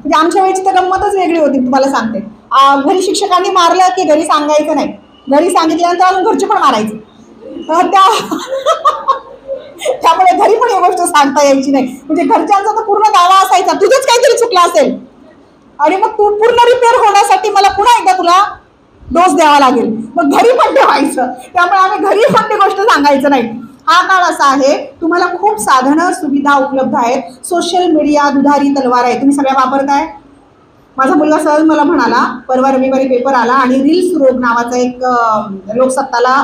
म्हणजे आमच्या वेळेची तर गंमतच वेगळी होती तुम्हाला सांगते. घरी शिक्षकांनी मारलं की घरी सांगायचं नाही, घरी सांगितल्यानंतर अजून घरचे पण मारायचे. त्या त्यामुळे घरी पण ही गोष्ट सांगता यायची नाही. म्हणजे घरच्यांचा तर पूर्ण दावा असायचा, तुझंच काहीतरी चुकलं असेल आणि मग तू पूर्ण रिपेअर होण्यासाठी मला पुन्हा एकदा तुला डोस द्यावा लागेल. मग घरी पण ठेवायचं. त्यामुळे आम्ही घरी पण ती गोष्ट सांगायचं नाही. हा काळ असा आहे, तुम्हाला खूप साधनं सुविधा उपलब्ध आहेत. सोशल मीडिया दुधारी तलवार आहे, तुम्ही सगळ्या वापरताय. माझा मुलगा सहज मला म्हणाला, परवा रविवारी पेपर आला आणि रील्स रोग नावाचा एक लोकसत्ताला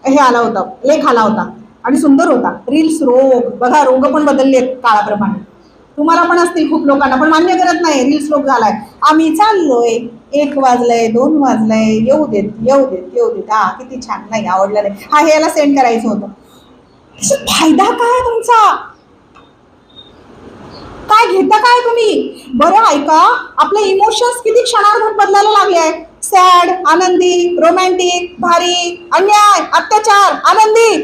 हे आला होता, लेख आला होता आणि सुंदर होता. रील्स रोग बघा, रोग पण बदलले काळाप्रमाणे. तुम्हाला पण असतील खूप लोकांना, पण मान्य करत नाही रील्स रोग झालाय. आम्ही चाललोय, 1 वाजलंय, 2 वाजलंय, येऊ देत येऊ देत येऊ देत. हा किती छान, नाही आवडलं नाही, हा हे याला सेंड करायचं होतं. फायदा काय तुमचा, काय घेता काय तुम्ही. बरं ऐका, आपले इमोशन्स किती क्षणार्धात बदलायला लागले आहे. सॅड, आनंदी, रोमॅन्टिक, भारी, अन्याय, अत्याचार, आनंदी.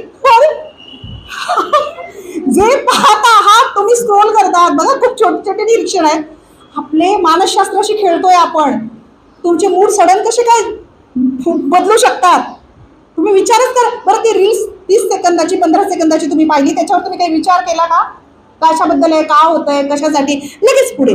जे पाहत आहात तुम्ही, स्क्रोल करतात बघा, खूप छोटे छोटे निरीक्षण आहेत. आपले मानसशास्त्राशी खेळतोय आपण. तुमचे मूड सडन कसे काय बदलू शकतात, तुम्ही विचारच करा बरं. ती रील्स 30 सेकंदाची 15 सेकंदाची तुम्ही पाहिली, त्याच्यावर तुम्ही काही विचार केला का, कशाबद्दल आहे, का होतंय, कशासाठी, लगेच पुढे.